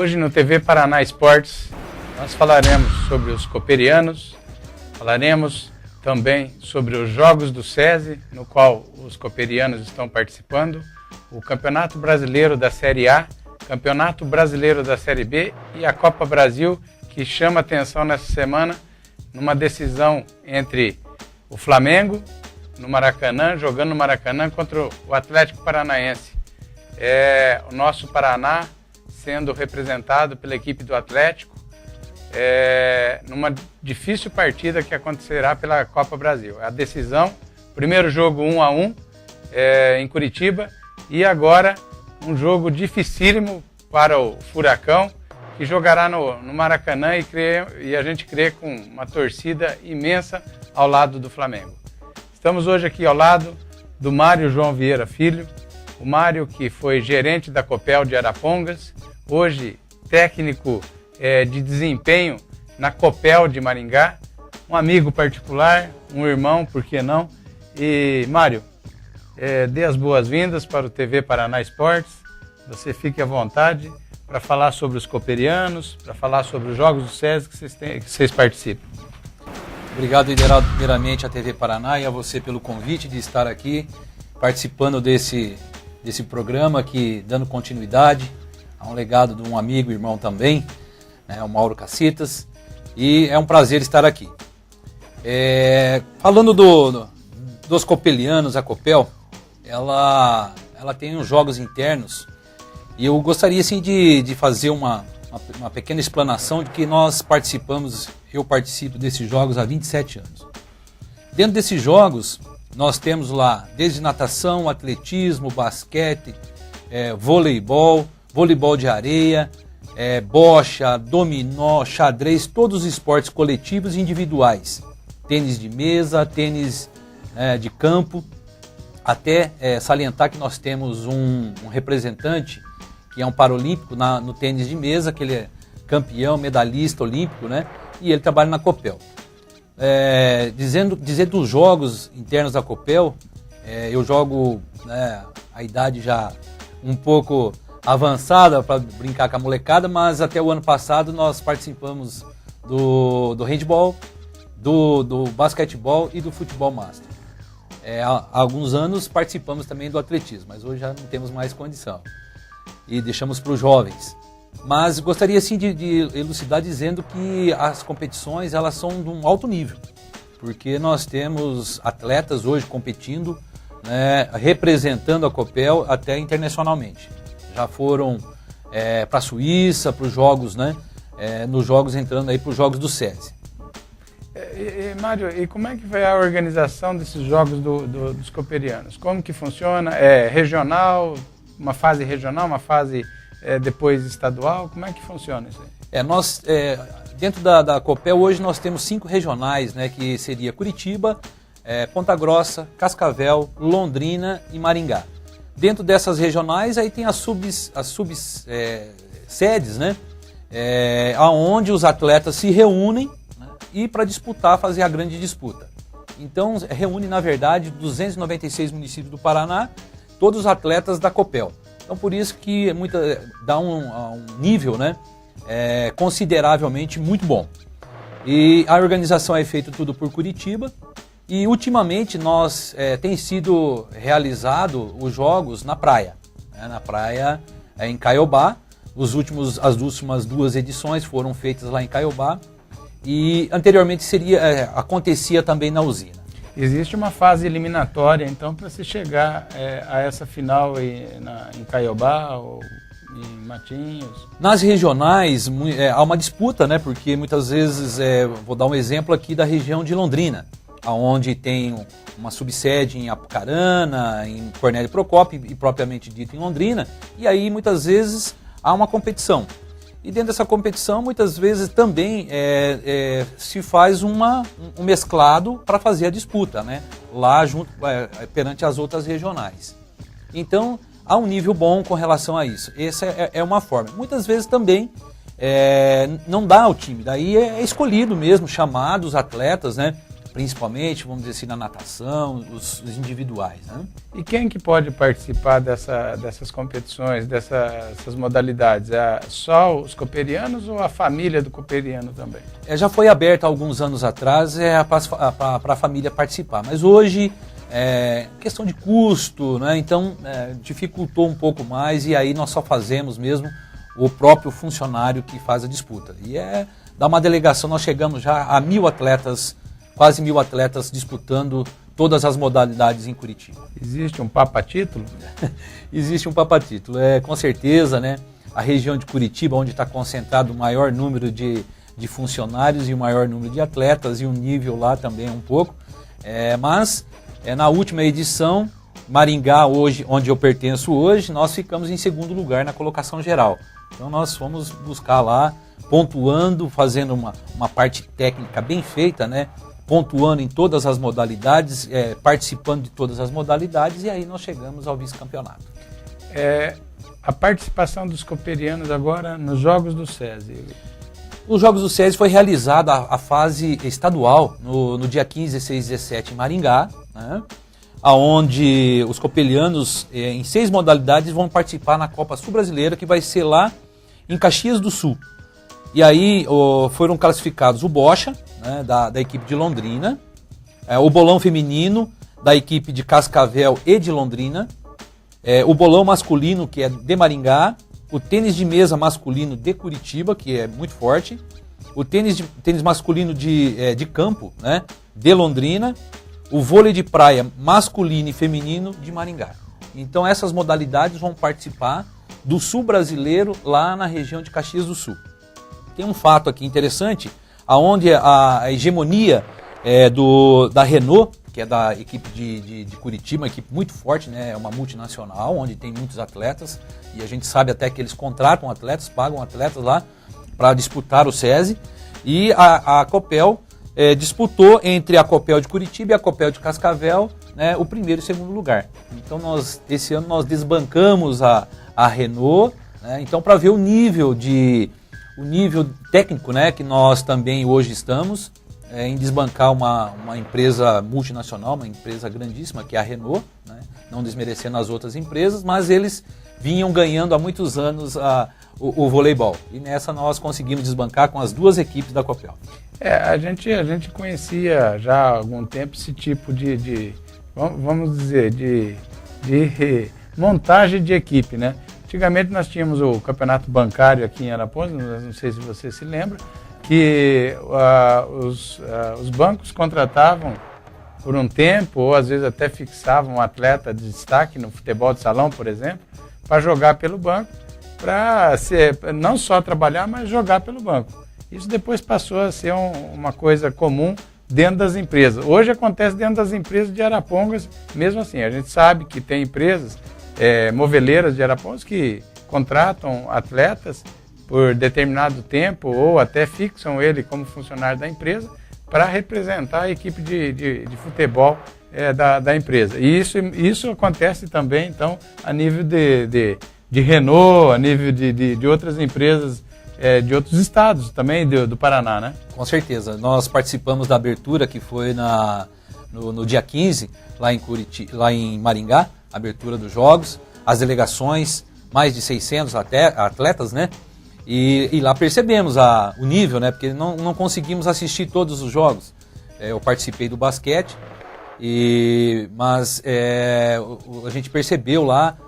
Hoje no TV Paraná Esportes nós falaremos sobre os cooperianos, falaremos também sobre os Jogos do SESI, no qual os cooperianos estão participando, o Campeonato Brasileiro da Série A, Campeonato Brasileiro da Série B e a Copa Brasil, que chama atenção nessa semana, numa decisão entre o Flamengo, no Maracanã, jogando no Maracanã contra o Atlético Paranaense. O nosso Paraná sendo representado pela equipe do Atlético, numa difícil partida que acontecerá pela Copa Brasil. A decisão, primeiro jogo 1-1 em Curitiba e agora um jogo dificílimo para o Furacão, que jogará no Maracanã e a gente crê com uma torcida imensa ao lado do Flamengo. Estamos hoje aqui ao lado do Mário João Vieira Filho, o Mário que foi gerente da Copel de Arapongas, hoje técnico de desempenho na Copel de Maringá, um amigo particular, um irmão, por que não? E Mário, dê as boas-vindas para o TV Paraná Esportes, você fique à vontade para falar sobre os cooperianos, para falar sobre os Jogos do SESI que vocês participam. Obrigado, Ideraldo, primeiramente à TV Paraná e a você pelo convite de estar aqui participando desse programa aqui, dando continuidade a um legado de um amigo e irmão também, né, o Mauro Cacitas, e é um prazer estar aqui. Falando dos cooperianos, a Copel, ela tem uns jogos internos e eu gostaria assim, de fazer uma pequena explanação de que eu participo desses jogos há 27 anos. Dentro desses jogos, nós temos lá desde natação, atletismo, basquete, voleibol de areia, bocha, dominó, xadrez, todos os esportes coletivos e individuais. Tênis de mesa, tênis de campo. Até salientar que nós temos um representante que é um paralímpico no tênis de mesa, que ele é campeão, medalhista olímpico, né? E ele trabalha na Copel. Dizer dos jogos internos da Copel, eu jogo a idade já um pouco avançada para brincar com a molecada, mas até o ano passado nós participamos do handball, do basquetebol e do futebol master. Há alguns anos participamos também do atletismo, mas hoje já não temos mais condição e deixamos para os jovens. Mas gostaria sim de elucidar dizendo que as competições elas são de um alto nível, porque nós temos atletas hoje competindo, né, representando a Copel até internacionalmente. Já foram para a Suíça, para os jogos, né, nos jogos entrando aí para os jogos do SESI. Mário, e como é que vai a organização desses jogos dos cooperianos? Como que funciona? É regional, uma fase regional, uma fase depois estadual? Como é que funciona isso aí? Nós, dentro da Copel, hoje nós temos 5 regionais, né, que seria Curitiba, Ponta Grossa, Cascavel, Londrina e Maringá. Dentro dessas regionais, aí tem as subsedes, né, onde os atletas se reúnem, né, e para disputar, fazer a grande disputa. Então, reúne, na verdade, 296 municípios do Paraná, todos os atletas da Copel. Então, por isso que dá um nível, né, consideravelmente muito bom. E a organização é feita tudo por Curitiba. E, ultimamente, tem sido realizado os jogos na praia. Né, na praia em Caiobá. As últimas 2 edições foram feitas lá em Caiobá. E, anteriormente, acontecia também na usina. Existe uma fase eliminatória, então, para se chegar a essa final em Caiobá ou em Matinhos? Nas regionais, há uma disputa, né? Porque muitas vezes, vou dar um exemplo aqui da região de Londrina, onde tem uma subsede em Apucarana, em Cornélio Procópio e propriamente dito em Londrina, e aí muitas vezes há uma competição. E dentro dessa competição, muitas vezes também se faz um mesclado para fazer a disputa, né? Lá junto, perante as outras regionais. Então, há um nível bom com relação a isso. Essa é uma forma. Muitas vezes também não dá ao time, daí é escolhido mesmo, chamado os atletas, né? principalmente, vamos dizer assim, na natação, os individuais, né? E quem que pode participar dessas competições, dessas modalidades? É só os cooperianos ou a família do cooperiano também? Já foi aberto há alguns anos atrás para a família participar, mas hoje questão de custo, né? Então dificultou um pouco mais, e aí nós só fazemos mesmo o próprio funcionário que faz a disputa. E dá uma delegação, nós chegamos já a 1.000 atletas, quase 1.000 atletas disputando todas as modalidades em Curitiba. Existe um papa-título? Existe um papa-título, com certeza, né? A região de Curitiba, onde está concentrado o maior número de funcionários e o maior número de atletas, e o nível lá também um pouco. Mas na última edição, Maringá, hoje, onde eu pertenço hoje, nós ficamos em segundo lugar na colocação geral. Então nós fomos buscar lá, pontuando, fazendo uma parte técnica bem feita, né? Pontuando em todas as modalidades, participando de todas as modalidades, e aí nós chegamos ao vice-campeonato. A participação dos cooperianos agora nos Jogos do SESI. Os Jogos do SESI foi realizada a fase estadual no dia 15, 16 e 17 em Maringá, né? Onde os cooperianos em 6 modalidades vão participar na Copa Sul-Brasileira, que vai ser lá em Caxias do Sul. E aí foram classificados o bocha, né, da equipe de Londrina, o bolão feminino da equipe de Cascavel e de Londrina, o bolão masculino, que é de Maringá, o tênis de mesa masculino de Curitiba, que é muito forte, o tênis masculino de campo, né, de Londrina, o vôlei de praia masculino e feminino de Maringá. Então essas modalidades vão participar do Sul Brasileiro, lá na região de Caxias do Sul. Tem um fato aqui interessante, onde a hegemonia da Renault, que é da equipe de Curitiba, uma equipe muito forte, né? É uma multinacional, onde tem muitos atletas, e a gente sabe até que eles contratam atletas, pagam atletas lá para disputar o SESI, e a Copel disputou entre a Copel de Curitiba e a Copel de Cascavel, né, o primeiro e segundo lugar. Então esse ano nós desbancamos a Renault, né, então para ver o nível técnico, né, que nós também hoje estamos em desbancar uma empresa multinacional, uma empresa grandíssima que é a Renault, né, não desmerecendo as outras empresas, mas eles vinham ganhando há muitos anos o voleibol. E nessa nós conseguimos desbancar com as 2 equipes da Copel. A gente conhecia já há algum tempo esse tipo vamos dizer, de montagem de equipe, né? Antigamente nós tínhamos o campeonato bancário aqui em Arapongas, não sei se você se lembra, que os bancos contratavam por um tempo, ou às vezes até fixavam um atleta de destaque no futebol de salão, por exemplo, para jogar pelo banco, para não só trabalhar, mas jogar pelo banco. Isso depois passou a ser uma coisa comum dentro das empresas. Hoje acontece dentro das empresas de Arapongas, mesmo assim. A gente sabe que tem empresas moveleiras de Arapongas que contratam atletas por determinado tempo ou até fixam ele como funcionário da empresa para representar a equipe de futebol da empresa. E isso acontece também, então, a nível de Renault, a nível de outras empresas de outros estados também do Paraná, né? Com certeza. Nós participamos da abertura que foi no dia 15, lá em Maringá, abertura dos jogos, as delegações, mais de 600 atletas, né? E lá percebemos o nível, né? Porque não conseguimos assistir todos os jogos. Eu participei do basquete, mas a gente percebeu lá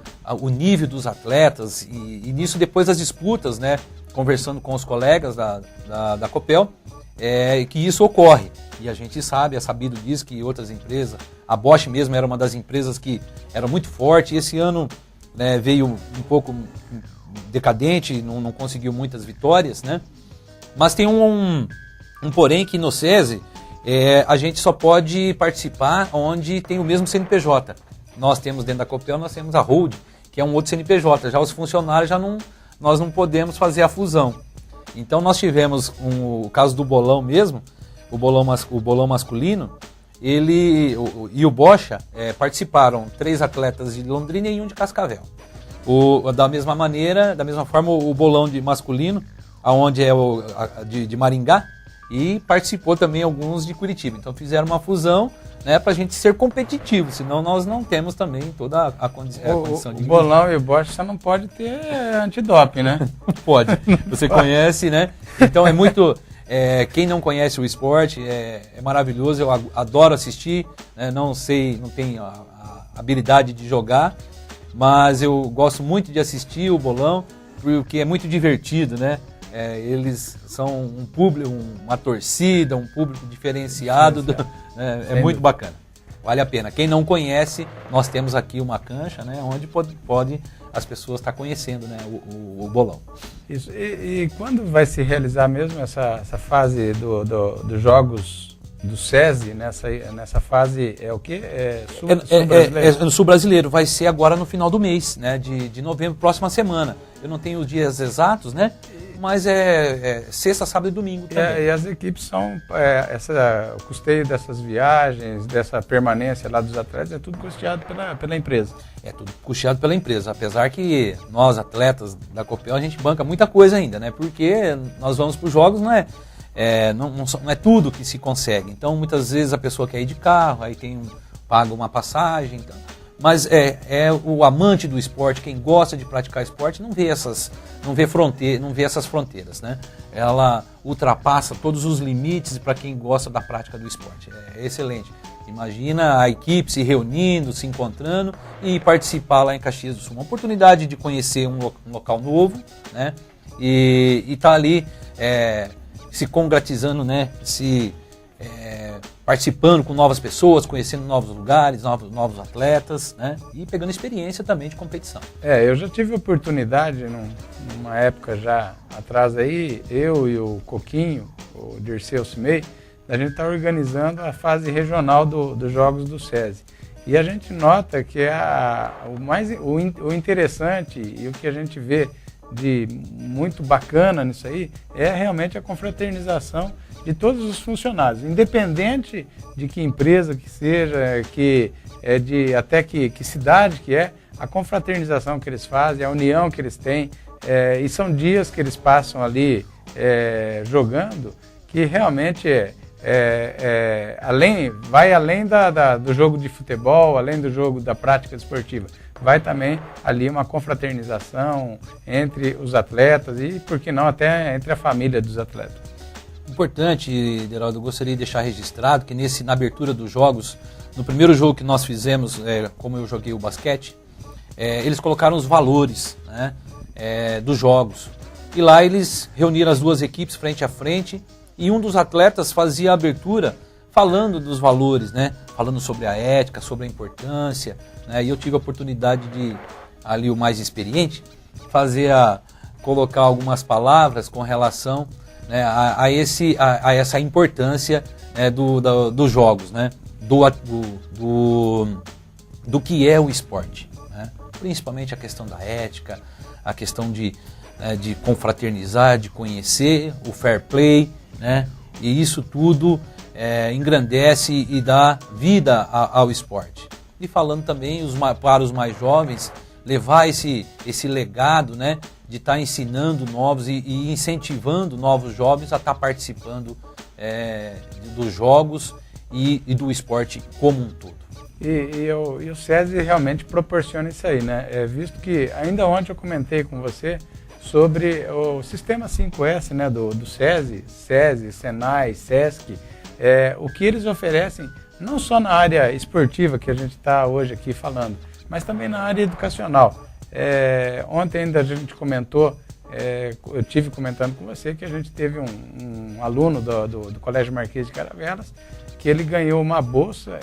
o nível dos atletas e nisso depois das disputas, né? Conversando com os colegas da Copel, que isso ocorre. E a gente sabe, é sabido disso, que outras empresas, a Bosch mesmo era uma das empresas que era muito forte, e esse ano, né, veio um pouco decadente, não conseguiu muitas vitórias, né? Mas tem um porém que no SESI a gente só pode participar onde tem o mesmo CNPJ. Nós temos dentro da Copel, nós temos a Hold, que é um outro CNPJ. Já os funcionários nós não podemos fazer a fusão. Então nós tivemos o caso do bolão mesmo, o bolão masculino, e o bocha participaram 3 atletas de Londrina e 1 de Cascavel. Da mesma forma o bolão de masculino, onde é de Maringá, e participou também alguns de Curitiba. Então fizeram uma fusão, né, para a gente ser competitivo, senão nós não temos também toda a condição de... O bolão e o bote só não pode ter antidoping, né? Pode, você conhece, né? Então é muito... quem não conhece o esporte é maravilhoso, eu adoro assistir, né? Não tenho a habilidade de jogar, mas eu gosto muito de assistir o bolão, porque é muito divertido, né? Eles são um público, uma torcida, um público diferenciado, é muito bacana, vale a pena. Quem não conhece, nós temos aqui uma cancha, né, onde pode as pessoas estar conhecendo, né, o bolão. Isso. E quando vai se realizar mesmo essa fase dos jogos do SESI, nessa fase é o quê? No Sul Brasileiro, vai ser agora no final do mês, né, de novembro, próxima semana. Eu não tenho os dias exatos, né? Mas sexta, sábado e domingo também. E as equipes são, o custeio dessas viagens, dessa permanência lá dos atletas, é tudo custeado pela empresa. É tudo custeado pela empresa, apesar que nós, atletas da Copel, a gente banca muita coisa ainda, né? Porque nós vamos para os jogos, não é tudo que se consegue. Então, muitas vezes a pessoa quer ir de carro, aí paga uma passagem, então... Mas o amante do esporte, quem gosta de praticar esporte, não vê essas fronteiras, né? Ela ultrapassa todos os limites para quem gosta da prática do esporte. É excelente. Imagina a equipe se reunindo, se encontrando e participar lá em Caxias do Sul. Uma oportunidade de conhecer um local novo, né? E estar ali se congratizando, né? Participando com novas pessoas, conhecendo novos lugares, novos atletas, né? E pegando experiência também de competição. Eu já tive oportunidade, numa época já atrás aí, eu e o Coquinho, o Dirceu Cimei, a gente está organizando a fase regional dos Jogos do SESI. E a gente nota que o interessante e o que a gente vê de muito bacana nisso aí é realmente a confraternização de todos os funcionários, independente de que empresa que seja, até que cidade que a confraternização que eles fazem, a união que eles têm, e são dias que eles passam ali jogando, que realmente vai além do jogo de futebol, além do jogo da prática esportiva. Vai também ali uma confraternização entre os atletas e, por que não, até entre a família dos atletas. Importante, Deraldo, eu gostaria de deixar registrado que na abertura dos jogos, no primeiro jogo que nós fizemos, como eu joguei o basquete, eles colocaram os valores, né, dos jogos. E lá eles reuniram as duas equipes frente a frente e um dos atletas fazia a abertura falando dos valores, né, falando sobre a ética, sobre a importância, né, e eu tive a oportunidade de, ali o mais experiente, colocar algumas palavras com relação, né, a essa importância, né, dos jogos, né, do que é o esporte, né, principalmente a questão da ética, a questão de confraternizar, de conhecer o fair play, né, e isso tudo engrandece e dá vida ao esporte. E falando também para os mais jovens, levar esse legado, né, de estar ensinando novos e incentivando novos jovens a estar participando dos jogos e do esporte como um todo. E o SESI realmente proporciona isso aí, né? Visto que ainda ontem eu comentei com você sobre o sistema 5S, né, do SESI, Senai, Sesc, o que eles oferecem não só na área esportiva que a gente está hoje aqui falando, mas também na área educacional. Ontem ainda a gente comentou, eu tive comentando com você que a gente teve um aluno do Colégio Marquês de Caravelas, que ele ganhou uma bolsa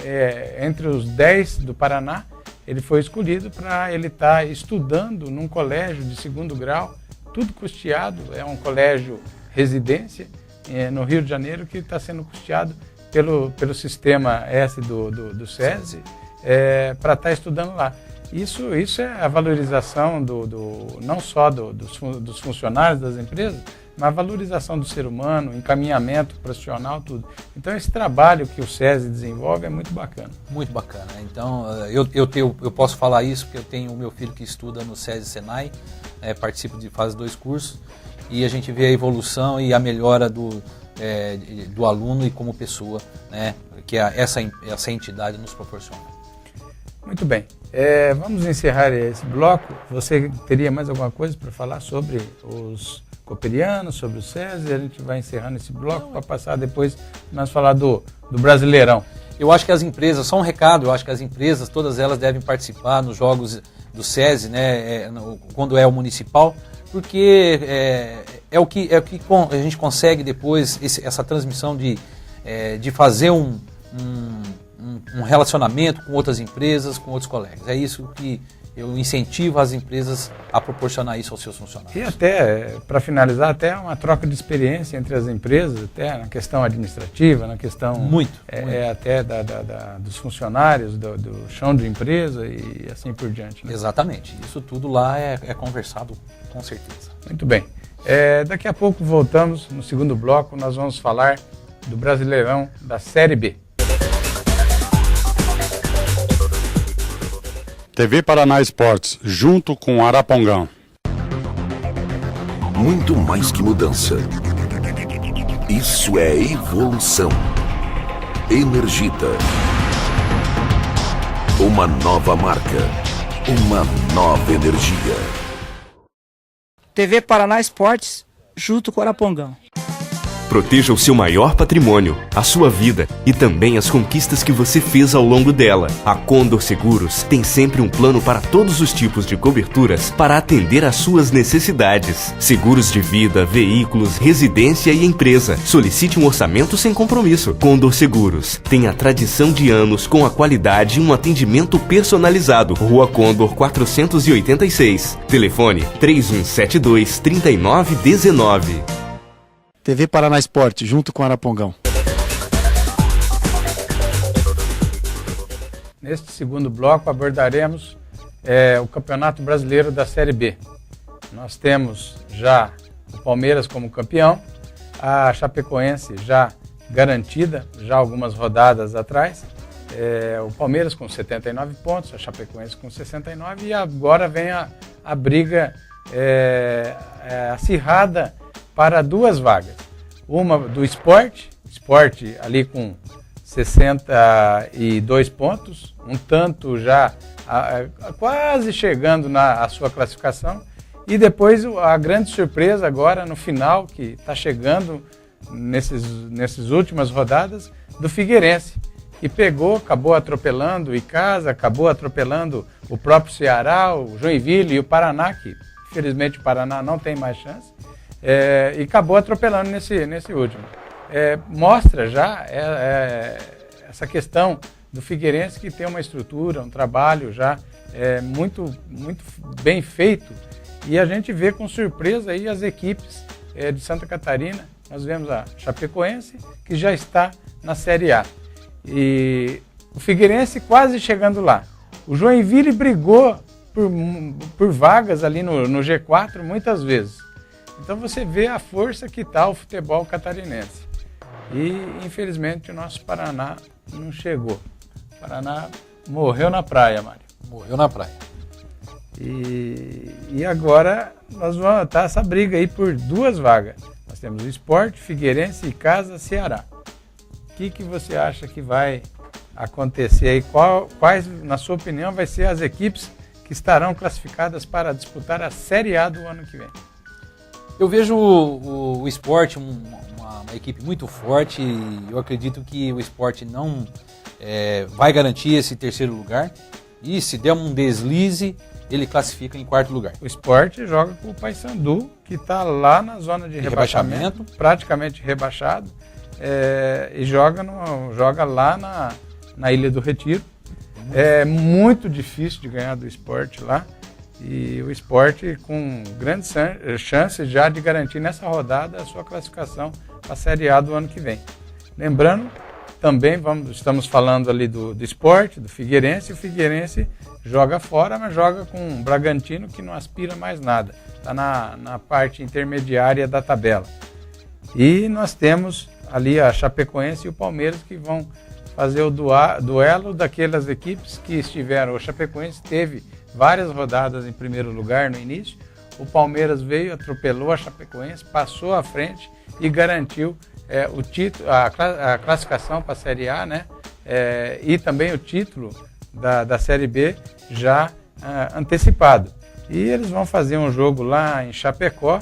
entre os 10 do Paraná. Ele foi escolhido para ele estar estudando num colégio de 2º grau, tudo custeado, é um colégio residência no Rio de Janeiro, que está sendo custeado pelo sistema S do SESI, para estar estudando lá. Isso é a valorização não só dos funcionários das empresas, mas a valorização do ser humano, encaminhamento profissional, tudo. Então esse trabalho que o SESI desenvolve é muito bacana. Muito bacana. Então eu posso falar isso porque eu tenho o meu filho que estuda no SESI Senai, participa faz 2 cursos, e a gente vê a evolução e a melhora do aluno e como pessoa, né, que essa entidade nos proporciona. Muito bem. Vamos encerrar esse bloco. Você teria mais alguma coisa para falar sobre os cooperianos, sobre o SESI? A gente vai encerrando esse bloco para passar depois nós falar do Brasileirão. Eu acho que as empresas, só um recado, eu acho que as empresas, todas elas devem participar nos jogos do SESI, né, quando é o municipal, porque é o que a gente consegue depois, essa transmissão de fazer um relacionamento com outras empresas, com outros colegas. É isso que eu incentivo as empresas a proporcionar isso aos seus funcionários. E até, para finalizar, até uma troca de experiência entre as empresas, até na questão administrativa, na questão muito. Até dos funcionários, do chão de empresa e assim por diante. Né? Exatamente. Isso tudo lá é conversado com certeza. Muito bem. Daqui a pouco voltamos, no segundo bloco, nós vamos falar do Brasileirão da Série B. TV Paraná Esportes, junto com Arapongão. Muito mais que mudança. Isso é evolução. Energita. Uma nova marca. Uma nova energia. TV Paraná Esportes, junto com Arapongão. Proteja o seu maior patrimônio, a sua vida e também as conquistas que você fez ao longo dela. A Condor Seguros tem sempre um plano para todos os tipos de coberturas para atender às suas necessidades. Seguros de vida, veículos, residência e empresa. Solicite um orçamento sem compromisso. Condor Seguros tem a tradição de anos com a qualidade e um atendimento personalizado. Rua Condor 486. Telefone 3172-3919. TV Paraná Esporte, junto com Arapongão. Neste segundo bloco abordaremos o Campeonato Brasileiro da Série B. Nós temos já o Palmeiras como campeão, a Chapecoense já garantida, já algumas rodadas atrás, o Palmeiras com 79 pontos, a Chapecoense com 69 e agora vem a briga acirrada para duas vagas. Uma do Sport ali com 62 pontos, um tanto já quase chegando à sua classificação. E depois a grande surpresa agora no final, que está chegando nessas últimas rodadas, do Figueirense, que acabou atropelando o Icasa, acabou atropelando o próprio Ceará, o Joinville e o Paraná, que infelizmente o Paraná não tem mais chance. E acabou atropelando nesse último. Mostra já essa questão do Figueirense, que tem uma estrutura, um trabalho já muito, muito bem feito, e a gente vê com surpresa aí as equipes de Santa Catarina. Nós vemos a Chapecoense, que já está na Série A, e o Figueirense quase chegando lá. O Joinville brigou por vagas ali no G4 muitas vezes. Então você vê a força que está o futebol catarinense. E infelizmente o nosso Paraná não chegou. O Paraná morreu na praia, Mário. Morreu na praia. E agora nós vamos estar essa briga aí por duas vagas. Nós temos o Sport, Figueirense, Icasa, Ceará. O que você acha que vai acontecer aí? Quais, na sua opinião, vai ser as equipes que estarão classificadas para disputar a Série A do ano que vem? Eu vejo o Sport uma equipe muito forte, e eu acredito que o Sport não vai garantir esse terceiro lugar, e se der um deslize, ele classifica em quarto lugar. O Sport joga com o Paysandu, que está lá na zona de rebaixamento, praticamente rebaixado, e joga lá na Ilha do Retiro. É muito difícil de ganhar do Sport lá. E o Sport com grandes chances já de garantir nessa rodada a sua classificação para a Série A do ano que vem. Lembrando, também estamos falando ali do Sport, do Figueirense. O Figueirense joga fora, mas joga com um Bragantino que não aspira mais nada. Está na parte intermediária da tabela. E nós temos ali a Chapecoense e o Palmeiras, que vão fazer o duelo daquelas equipes que estiveram. O Chapecoense teve várias rodadas em primeiro lugar no início. O Palmeiras veio, atropelou a Chapecoense, passou à frente e garantiu o título, a classificação para a Série A, né? E também o título da Série B já antecipado. E eles vão fazer um jogo lá em Chapecó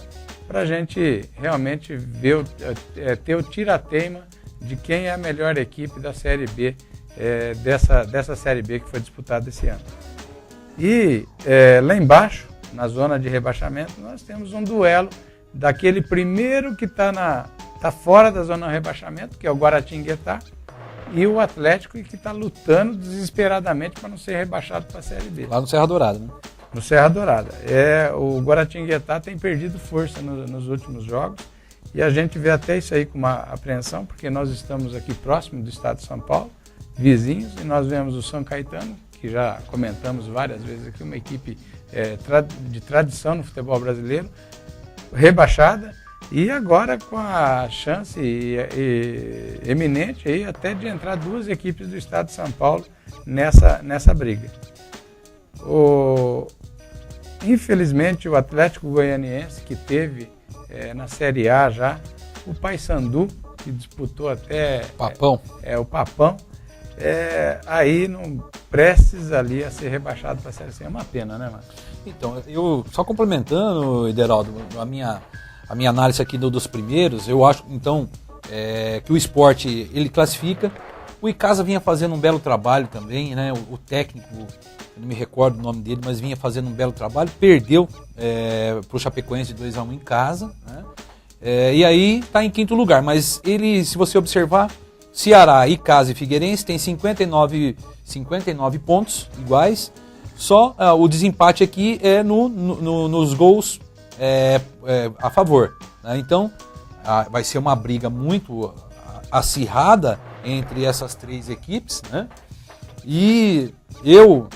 para a gente realmente ver, ter o tira-teima de quem é a melhor equipe da Série B, dessa Série B que foi disputada esse ano. E lá embaixo, na zona de rebaixamento, nós temos um duelo daquele primeiro que está fora da zona de rebaixamento, que é o Guaratinguetá, e o Atlético, que está lutando desesperadamente para não ser rebaixado para a Série B. Lá no Serra Dourada, né? No Serra Dourada. O Guaratinguetá tem perdido força nos últimos jogos, e a gente vê até isso aí com uma apreensão, porque nós estamos aqui próximo do estado de São Paulo, vizinhos, e nós vemos o São Caetano, que já comentamos várias vezes aqui, uma equipe de tradição no futebol brasileiro, rebaixada, e agora com a chance eminente aí até de entrar duas equipes do estado de São Paulo nessa briga. Infelizmente, o Atlético Goianiense, que teve na Série A já o Paysandu, que disputou até Papão. O Papão, aí não prestes ali a ser rebaixado para a Série C. É uma pena, né, Marcos? Então, eu só complementando, Ideraldo, a minha análise aqui dos primeiros, eu acho então que o Sport ele classifica. O Icasa vinha fazendo um belo trabalho também, né? O técnico, eu não me recordo o nome dele, mas vinha fazendo um belo trabalho, perdeu para o Chapecoense 2-1 em casa, né? E aí está em quinto lugar, mas ele, se você observar, Ceará, Icasa e Figueirense tem 59 pontos iguais, só o desempate aqui é nos gols a favor, né? Então vai ser uma briga muito acirrada entre essas três equipes, né? E eu,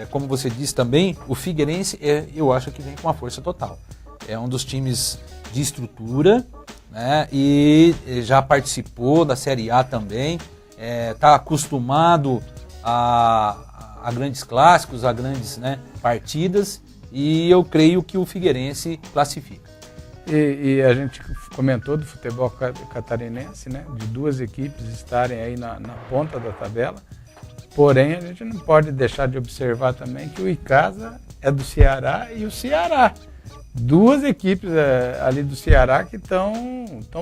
como você disse também, o Figueirense eu acho que vem com uma força total. É um dos times de estrutura, né? E já participou da Série A também, está acostumado a grandes clássicos, a grandes, né, partidas, e eu creio que o Figueirense classifica. E a gente comentou do futebol catarinense, né, de duas equipes estarem aí na ponta da tabela, porém a gente não pode deixar de observar também que o Icasa é do Ceará e o Ceará. Duas equipes ali do Ceará que estão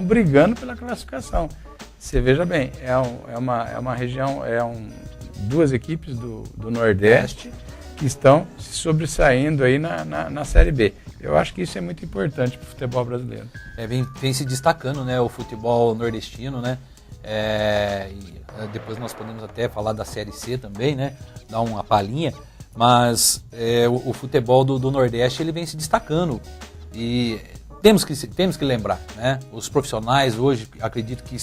brigando pela classificação. Você veja bem, é uma região, duas equipes do Nordeste que estão se sobressaindo aí na Série B. Eu acho que isso é muito importante para o futebol brasileiro. Vem se destacando, né, o futebol nordestino, né? E depois nós podemos até falar da Série C também, né? Dar uma palhinha. Mas o futebol do Nordeste ele vem se destacando. E temos que lembrar, né? Os profissionais hoje, acredito que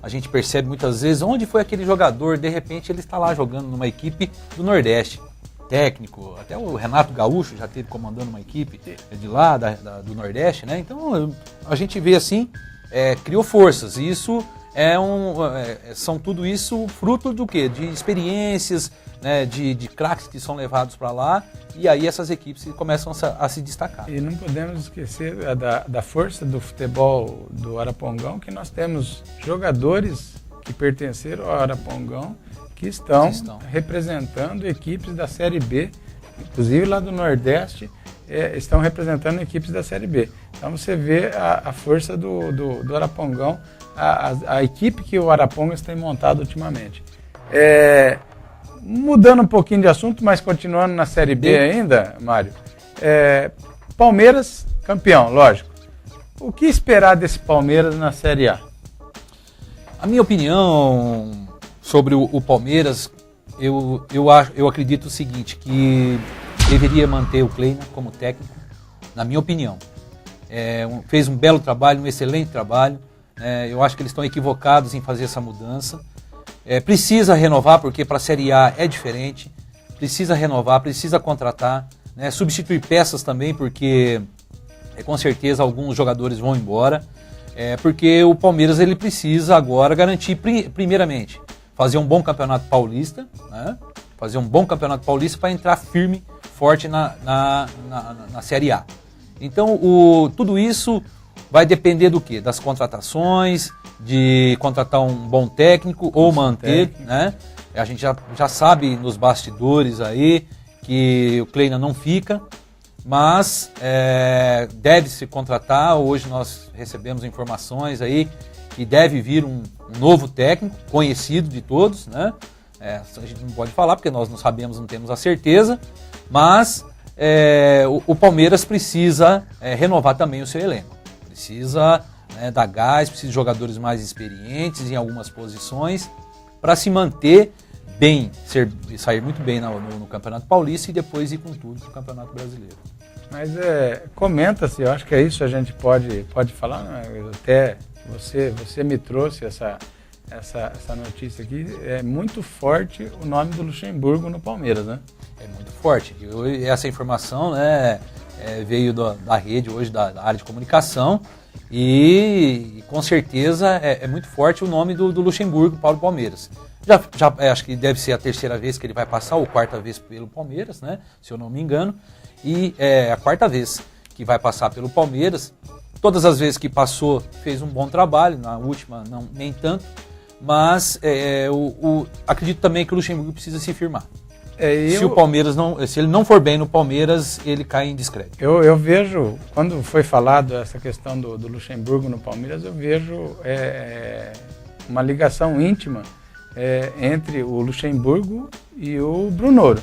a gente percebe muitas vezes onde foi aquele jogador, de repente ele está lá jogando numa equipe do Nordeste. Técnico, até o Renato Gaúcho já esteve comandando uma equipe de lá, do Nordeste, né? Então a gente vê assim, criou forças, e isso são tudo isso fruto do quê? De experiências, né? De craques que são levados para lá, e aí essas equipes começam a se destacar. E não podemos esquecer da força do futebol do Arapongão, que nós temos jogadores que pertenceram ao Arapongão, que estão representando equipes da Série B, inclusive lá do Nordeste, estão representando equipes da Série B. Então você vê a força do Arapongão, a equipe que o Arapongas tem montado ultimamente. Mudando um pouquinho de assunto, mas continuando na Série B ainda, Mário, Palmeiras campeão, lógico. O que esperar desse Palmeiras na Série A? A minha opinião sobre o Palmeiras, eu acredito o seguinte, que deveria manter o Kleina como técnico, na minha opinião. Fez um belo trabalho, um excelente trabalho. Eu acho que eles estão equivocados em fazer essa mudança. Precisa renovar, porque para a Série A é diferente. Precisa renovar, precisa contratar, né? Substituir peças também, porque com certeza alguns jogadores vão embora. Porque o Palmeiras ele precisa agora garantir, primeiramente, fazer um bom campeonato paulista, né? Fazer um bom campeonato paulista para entrar firme, forte na Série A. Então, tudo isso vai depender do quê? Das contratações, de contratar um bom técnico ou manter, né? A gente já sabe nos bastidores aí que o Kleina não fica, mas deve-se contratar. Hoje nós recebemos informações aí que deve vir um novo técnico, conhecido de todos, né? A gente não pode falar porque nós não sabemos, não temos a certeza, mas o Palmeiras precisa renovar também o seu elenco. Precisa dar gás, precisa de jogadores mais experientes em algumas posições para se manter bem, sair muito bem no Campeonato Paulista e depois ir com tudo no Campeonato Brasileiro. Mas comenta-se, eu acho que é isso a gente pode falar, né? Até você me trouxe essa notícia aqui, é muito forte o nome do Luxemburgo no Palmeiras, né? É muito forte. Essa informação, né, veio da rede hoje, da área de comunicação, e com certeza é muito forte o nome do Luxemburgo para o Palmeiras. Acho que deve ser a terceira vez que ele vai passar, ou quarta vez pelo Palmeiras, né, se eu não me engano, e é a quarta vez que vai passar pelo Palmeiras. Todas as vezes que passou, fez um bom trabalho, na última nem tanto, mas acredito também que o Luxemburgo precisa se firmar. Se ele não for bem no Palmeiras, ele cai em descrédito. Eu vejo, quando foi falado essa questão do Luxemburgo no Palmeiras, eu vejo uma ligação íntima entre o Luxemburgo e o Brunoro.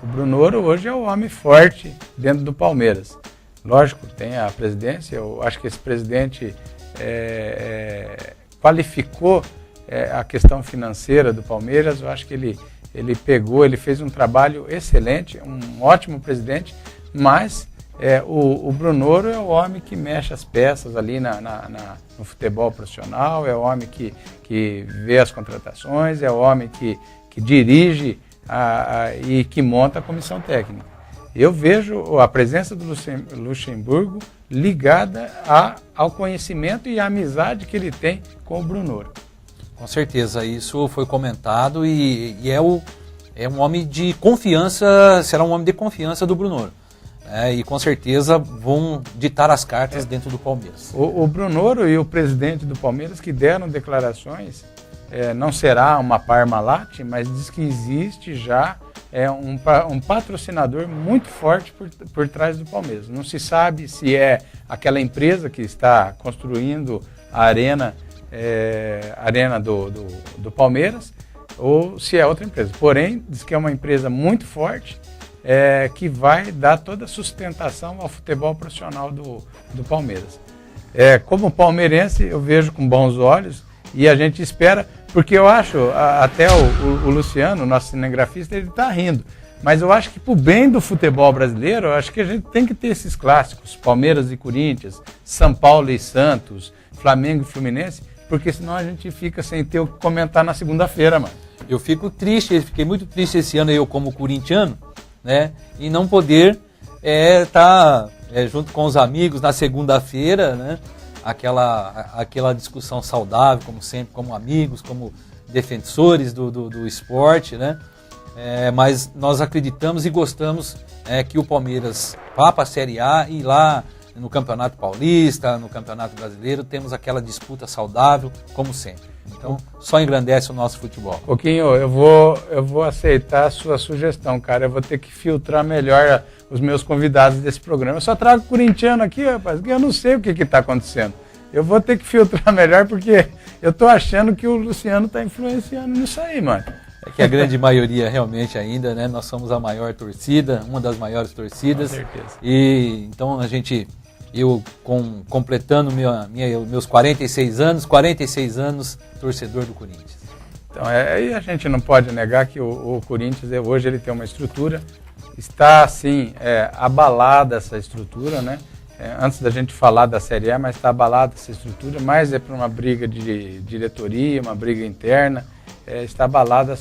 O Brunoro hoje é o homem forte dentro do Palmeiras. Lógico, tem a presidência, eu acho que esse presidente qualificou a questão financeira do Palmeiras. Eu acho que ele fez um trabalho excelente, um ótimo presidente, mas o Brunoro é o homem que mexe as peças ali no futebol profissional, é o homem que vê as contratações, é o homem que dirige e que monta a comissão técnica. Eu vejo a presença do Luxemburgo ligada ao conhecimento e à amizade que ele tem com o Brunoro. Com certeza, isso foi comentado e é um homem de confiança, será um homem de confiança do Brunoro. E com certeza vão ditar as cartas dentro do Palmeiras. O Brunoro e o presidente do Palmeiras que deram declarações, não será uma Parmalat, mas diz que existe já um patrocinador muito forte por trás do Palmeiras. Não se sabe se é aquela empresa que está construindo a arena do Palmeiras ou se é outra empresa. Porém, diz que é uma empresa muito forte que vai dar toda a sustentação ao futebol profissional do Palmeiras. Como palmeirense, eu vejo com bons olhos e a gente espera, porque eu acho, até o Luciano, nosso cinegrafista, ele está rindo, mas eu acho que para o bem do futebol brasileiro, eu acho que a gente tem que ter esses clássicos, Palmeiras e Corinthians, São Paulo e Santos, Flamengo e Fluminense, porque senão a gente fica sem ter o que comentar na segunda-feira, mano. Eu fiquei muito triste esse ano, eu como corintiano, né, e não poder estar junto com os amigos na segunda-feira, né, aquela discussão saudável, como sempre, como amigos, como defensores do esporte, né, mas nós acreditamos e gostamos que o Palmeiras vá para a Série A e lá no Campeonato Paulista, no Campeonato Brasileiro, temos aquela disputa saudável, como sempre. Então, só engrandece o nosso futebol. Pouquinho, eu vou aceitar a sua sugestão, cara. Eu vou ter que filtrar melhor os meus convidados desse programa. Eu só trago corintiano aqui, rapaz, porque eu não sei o que está acontecendo. Eu vou ter que filtrar melhor, porque eu tô achando que o Luciano está influenciando nisso aí, mano. É que a grande maioria realmente ainda, né? Nós somos a maior torcida, uma das maiores torcidas. Com certeza. E então eu completando meus 46 anos, torcedor do Corinthians. Então, aí a gente não pode negar que o Corinthians, hoje ele tem uma estrutura, está assim, abalada essa estrutura, né? Antes da gente falar da Série A, mas está abalada essa estrutura, mas é por uma briga de diretoria, uma briga interna, está abalada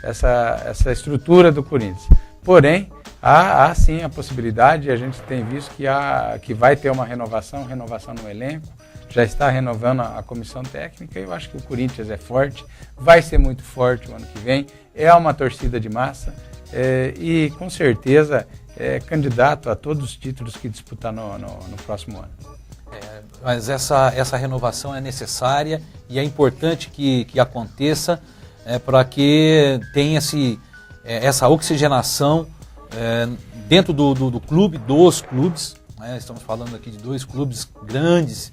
essa estrutura do Corinthians. Porém, há sim a possibilidade, a gente tem visto que vai ter uma renovação no elenco, já está renovando a comissão técnica. Eu acho que o Corinthians é forte, vai ser muito forte o ano que vem, é uma torcida de massa e com certeza é candidato a todos os títulos que disputar no próximo ano. mas essa renovação é necessária e é importante que aconteça para que tenha essa oxigenação dentro do clube, dos clubes. Estamos falando aqui de 2 clubes grandes,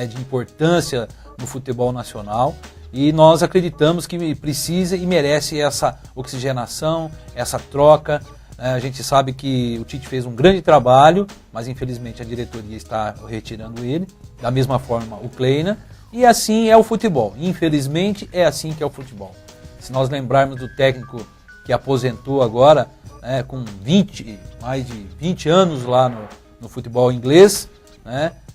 de importância no futebol nacional, e nós acreditamos que precisa e merece essa oxigenação, essa troca. A gente sabe que o Tite fez um grande trabalho, mas infelizmente a diretoria está retirando ele, da mesma forma o Kleina, e assim é o futebol. Infelizmente é assim que é o futebol. Se nós lembrarmos do técnico que aposentou agora, com mais de 20 anos lá no futebol inglês,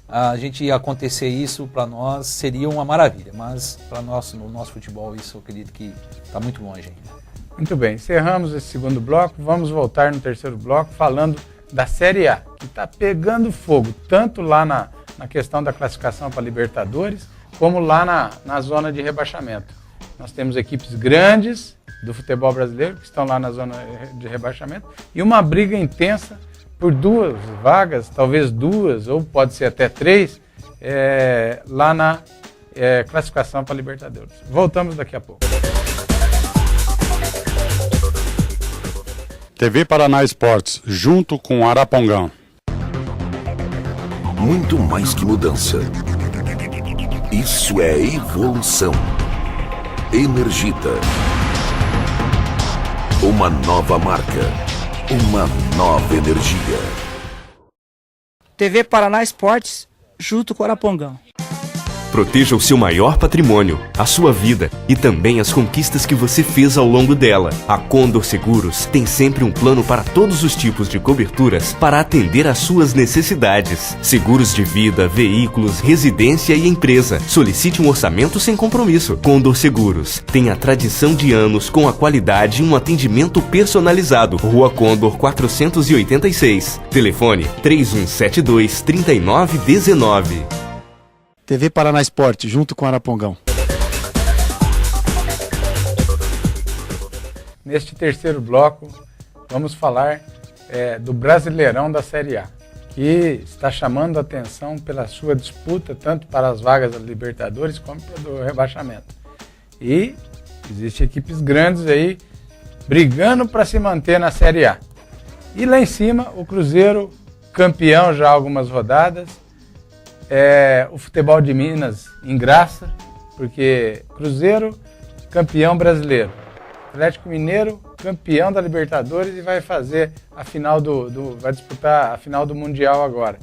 a gente acontecer isso para nós seria uma maravilha, mas para nós, no nosso futebol, isso eu acredito que está muito longe ainda. Muito bem, encerramos esse segundo bloco, vamos voltar no terceiro bloco falando da Série A, que está pegando fogo, tanto lá na questão da classificação para Libertadores, como lá na zona de rebaixamento. Nós temos equipes grandes do futebol brasileiro que estão lá na zona de rebaixamento e uma briga intensa por 2 vagas, talvez 2, ou pode ser até 3, lá na classificação para Libertadores. Voltamos daqui a pouco. TV Paraná Esportes, junto com Arapongão. Muito mais que mudança. Isso é evolução. Energita. Uma nova marca. Uma nova energia. TV Paraná Esportes, junto com Arapongão. Proteja o seu maior patrimônio, a sua vida e também as conquistas que você fez ao longo dela. A Condor Seguros tem sempre um plano para todos os tipos de coberturas para atender às suas necessidades. Seguros de vida, veículos, residência e empresa. Solicite um orçamento sem compromisso. Condor Seguros tem a tradição de anos com a qualidade e um atendimento personalizado. Rua Condor 486. Telefone 3172-3919. TV Paraná Esporte, junto com Arapongão. Neste terceiro bloco, vamos falar do Brasileirão da Série A, que está chamando a atenção pela sua disputa, tanto para as vagas da Libertadores como para o rebaixamento. E existem equipes grandes aí brigando para se manter na Série A. E lá em cima, o Cruzeiro, campeão já há algumas rodadas. O futebol de Minas engraça, porque Cruzeiro, campeão brasileiro. Atlético Mineiro, campeão da Libertadores e vai fazer a final vai disputar a final do Mundial agora.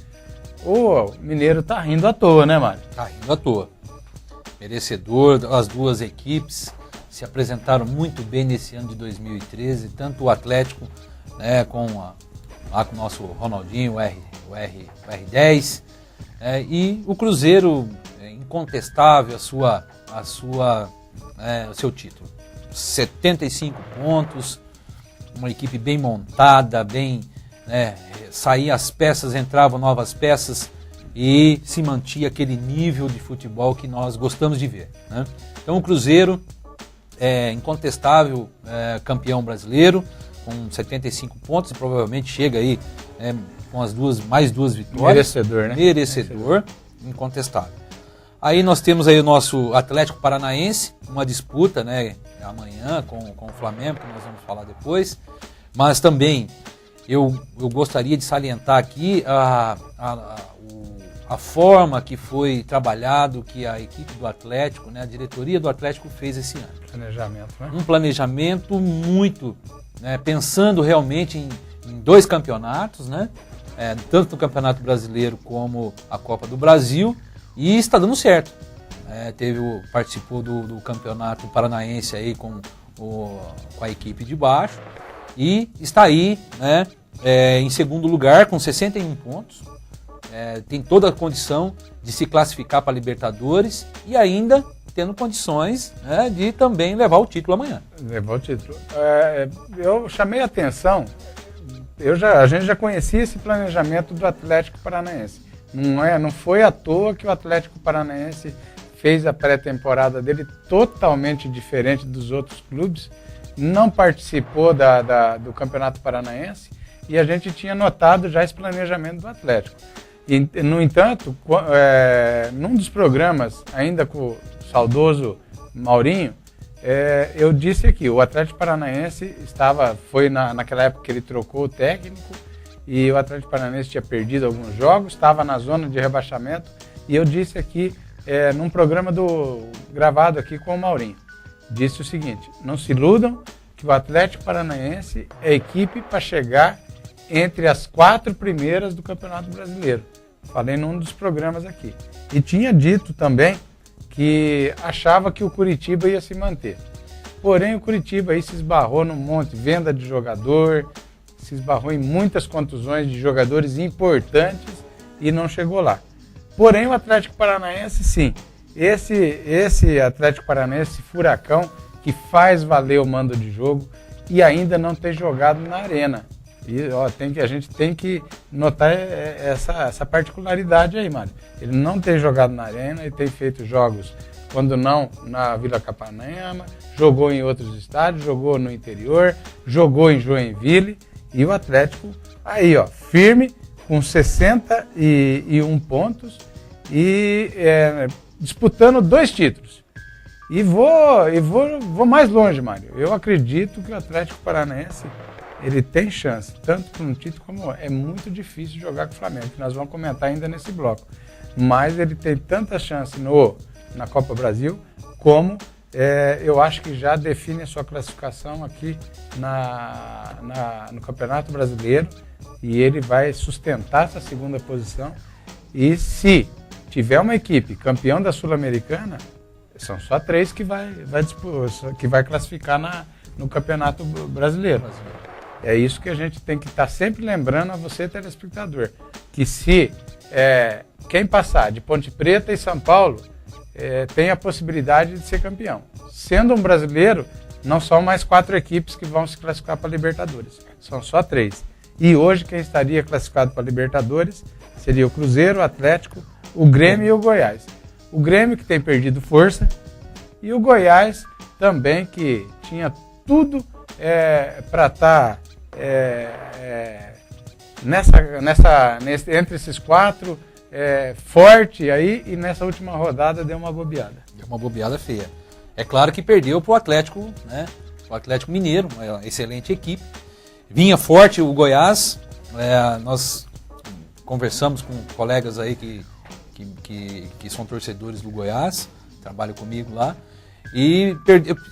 O Mineiro tá rindo à toa, né, Mário? Tá rindo à toa. Merecedor, as 2 equipes se apresentaram muito bem nesse ano de 2013, tanto o Atlético, com o nosso Ronaldinho, o R10, e o Cruzeiro, incontestável o seu título. 75 pontos, uma equipe bem montada, saíam as peças, entravam novas peças e se mantinha aquele nível de futebol que nós gostamos de ver, né? Então o Cruzeiro é incontestável campeão brasileiro, com 75 pontos, e provavelmente chega aí com mais duas vitórias. Merecedor, né? Merecedor, incontestável. Aí nós temos aí o nosso Atlético Paranaense, uma disputa, amanhã com o Flamengo, que nós vamos falar depois. Mas também eu gostaria de salientar aqui a forma que foi trabalhado, que a equipe do Atlético, a diretoria do Atlético fez esse ano. Planejamento, né? Um planejamento muito, pensando realmente em 2 campeonatos, tanto no Campeonato Brasileiro como a Copa do Brasil, e está dando certo. Participou do Campeonato Paranaense aí com a equipe de baixo e está aí, em segundo lugar com 61 pontos. Tem toda a condição de se classificar para a Libertadores e ainda tendo condições de também levar o título amanhã. Levar o título. Eu chamei a atenção, a gente já conhecia esse planejamento do Atlético Paranaense. Não foi à toa que o Atlético Paranaense fez a pré-temporada dele totalmente diferente dos outros clubes, não participou do Campeonato Paranaense e a gente tinha notado já esse planejamento do Atlético. E, no entanto, num dos programas, ainda com o saudoso Maurinho, eu disse aqui, o Atlético Paranaense foi naquela época que ele trocou o técnico, e o Atlético Paranaense tinha perdido alguns jogos, estava na zona de rebaixamento, e eu disse aqui, num programa gravado aqui com o Maurinho, disse o seguinte: não se iludam que o Atlético Paranaense é equipe para chegar entre as 4 primeiras do Campeonato Brasileiro. Falei num dos programas aqui. E tinha dito também que achava que o Curitiba ia se manter. Porém, o Curitiba aí se esbarrou num monte de venda de jogador, se esbarrou em muitas contusões de jogadores importantes e não chegou lá. Porém, o Atlético Paranaense, sim. Esse Atlético Paranaense furacão que faz valer o mando de jogo e ainda não tem jogado na arena. E a gente tem que notar essa particularidade aí, Mário. Ele não tem jogado na arena, ele tem feito jogos, quando não na Vila Capanema, jogou em outros estádios, jogou no interior, jogou em Joinville, e o Atlético aí, firme, com 61 pontos e disputando 2 títulos. E vou mais longe, Mário. Eu acredito que o Atlético Paranaense ele tem chance, tanto por um título como é muito difícil jogar com o Flamengo, que nós vamos comentar ainda nesse bloco. Mas ele tem tanta chance na Copa Brasil, como eu acho que já define a sua classificação aqui no Campeonato Brasileiro, e ele vai sustentar essa segunda posição. E se tiver uma equipe campeão da Sul-Americana, são só 3 que vai classificar no Campeonato Brasileiro. É isso que a gente tem que estar sempre lembrando a você, telespectador, que se quem passar de Ponte Preta e São Paulo tem a possibilidade de ser campeão. Sendo um brasileiro, não são mais 4 equipes que vão se classificar para a Libertadores, são só 3. E hoje quem estaria classificado para a Libertadores seria o Cruzeiro, o Atlético, o Grêmio e o Goiás. O Grêmio, que tem perdido força, e o Goiás também, que tinha tudo para estar entre esses 4, forte aí, e nessa última rodada deu uma bobeada. Deu uma bobeada feia. É claro que perdeu para o Atlético, né? O Atlético Mineiro, uma excelente equipe. Vinha forte o Goiás, nós conversamos com colegas aí que são torcedores do Goiás, trabalham comigo lá, e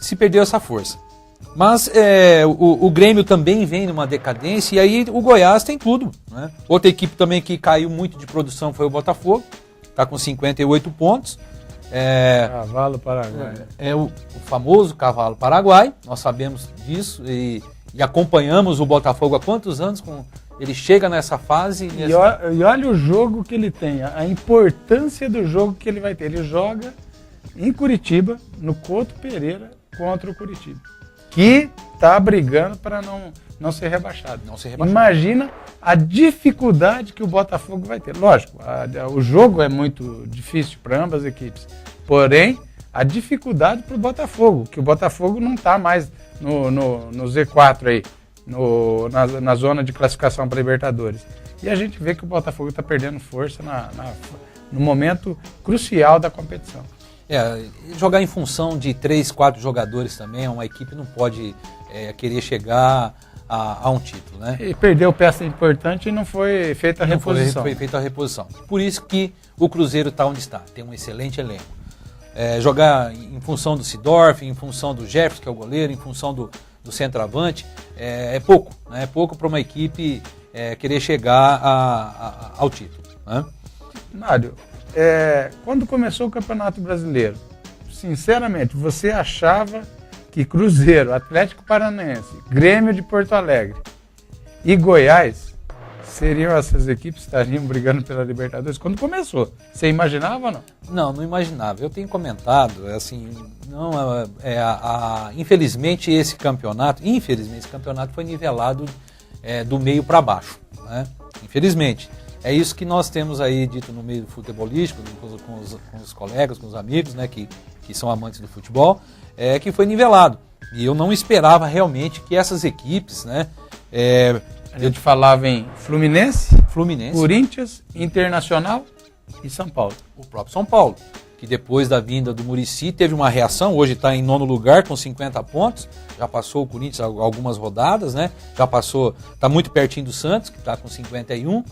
se perdeu essa força. Mas o Grêmio também vem numa decadência, e aí o Goiás tem tudo, né? Outra equipe também que caiu muito de produção foi o Botafogo, está com 58 pontos. Cavalo Paraguai. O famoso Cavalo Paraguai, nós sabemos disso e acompanhamos o Botafogo há quantos anos ele chega nessa fase. E olha o jogo que ele tem, a importância do jogo que ele vai ter. Ele joga em Curitiba, no Couto Pereira, contra o Curitiba, que está brigando para não ser rebaixado. Imagina a dificuldade que o Botafogo vai ter. Lógico, o jogo é muito difícil para ambas as equipes, porém, a dificuldade para o Botafogo, que o Botafogo não está mais no Z4 aí, na zona de classificação para Libertadores. E a gente vê que o Botafogo está perdendo força no momento crucial da competição. Jogar em função de 3, 4 jogadores também, uma equipe não pode querer chegar a um título, né? E perdeu peça importante e não foi feita a reposição. Foi feita a reposição. Por isso que o Cruzeiro está onde está, tem um excelente elenco. Jogar em função do Sidorf, em função do Jefferson, que é o goleiro, em função do centroavante, é pouco, né? É pouco para uma equipe querer chegar ao título, né? Mário, quando começou o Campeonato Brasileiro, sinceramente, você achava que Cruzeiro, Atlético Paranaense, Grêmio de Porto Alegre e Goiás seriam essas equipes que estariam brigando pela Libertadores quando começou? Você imaginava ou não? Não imaginava. Eu tenho comentado, infelizmente esse campeonato foi nivelado do meio para baixo, né? Infelizmente. É isso que nós temos aí dito no meio futebolístico, com os colegas, com os amigos, né, que são amantes do futebol, que foi nivelado. E eu não esperava realmente que essas equipes, né, A gente falava em Fluminense, Corinthians, Internacional e São Paulo. O próprio São Paulo, que depois da vinda do Muricy teve uma reação, hoje está em 9º lugar com 50 pontos, já passou o Corinthians algumas rodadas, né? Já passou, está muito pertinho do Santos, que está com 51,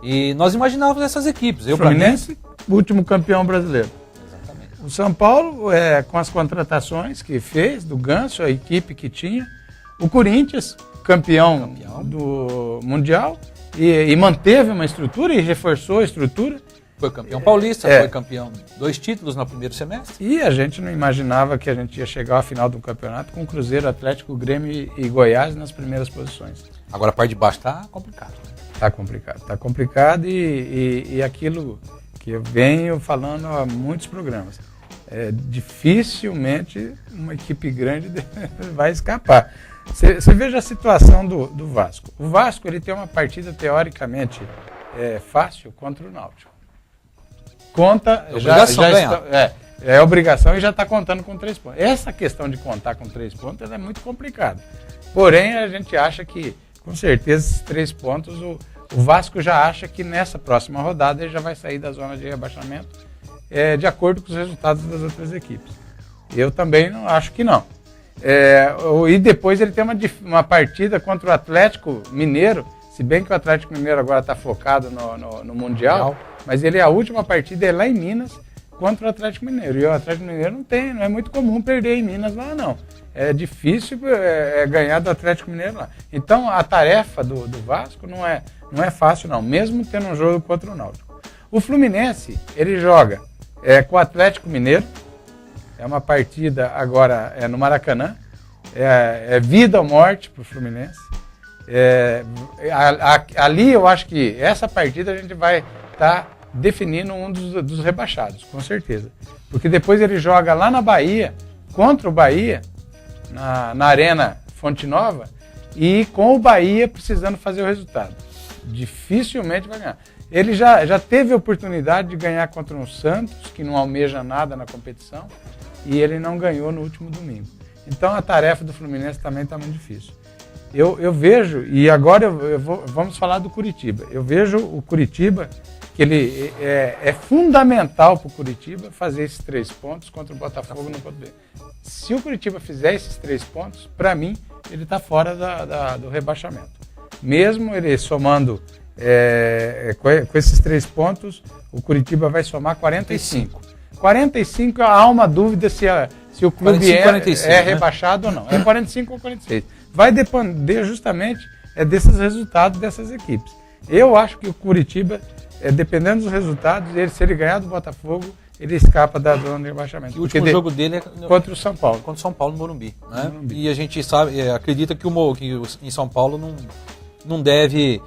e nós imaginávamos essas equipes. Fluminense, último campeão brasileiro. Exatamente. O São Paulo, com as contratações que fez, do Ganso, a equipe que tinha, o Corinthians, campeão do Mundial, e manteve uma estrutura e reforçou a estrutura. Foi campeão paulista, foi campeão 2 títulos no primeiro semestre. E a gente não imaginava que a gente ia chegar à final do campeonato com Cruzeiro, Atlético, Grêmio e Goiás nas primeiras posições. Agora a parte de baixo está complicado. Está complicado e aquilo que eu venho falando há muitos programas. Dificilmente uma equipe grande vai escapar. Você veja a situação do Vasco. O Vasco ele tem uma partida teoricamente fácil contra o Náutico. Conta, é obrigação e já está contando com 3 pontos. Essa questão de contar com 3 pontos é muito complicada. Porém, a gente acha que, com certeza, esses 3 pontos, o Vasco já acha que nessa próxima rodada ele já vai sair da zona de rebaixamento de acordo com os resultados das outras equipes. Eu também não acho que não. E depois ele tem uma partida contra o Atlético Mineiro, se bem que o Atlético Mineiro agora está focado no Mundial, mas a última partida é lá em Minas contra o Atlético Mineiro. E o Atlético Mineiro não é muito comum perder em Minas lá, não. É difícil ganhar do Atlético Mineiro lá. Então a tarefa do Vasco não é fácil, não, mesmo tendo um jogo contra o Náutico. O Fluminense, ele joga com o Atlético Mineiro, é uma partida agora no Maracanã, é vida ou morte para o Fluminense. Ali eu acho que essa partida a gente vai estar definindo um dos rebaixados, com certeza. Porque depois ele joga lá na Bahia, contra o Bahia, na Arena Fonte Nova, e com o Bahia precisando fazer o resultado. Dificilmente vai ganhar. Ele já teve a oportunidade de ganhar contra um Santos, que não almeja nada na competição, e ele não ganhou no último domingo. Então a tarefa do Fluminense também está muito difícil. Eu vejo, e agora vamos falar do Curitiba. Eu vejo o Curitiba, que ele é fundamental para o Curitiba fazer esses 3 pontos contra o Botafogo no ponto B. Se o Curitiba fizer esses 3 pontos, para mim, ele está fora do rebaixamento. Mesmo ele somando com esses 3 pontos, o Curitiba vai somar 45. 45 há uma dúvida se o clube 45, 46, é rebaixado ou não. É 45 ou 46. Vai depender justamente desses resultados dessas equipes. Eu acho que o Curitiba, dependendo dos resultados, se ele ganhar do Botafogo, ele escapa da zona de rebaixamento. E o último jogo dele é contra o São Paulo. Contra o São Paulo no Morumbi. Né? E a gente acredita que em São Paulo não deve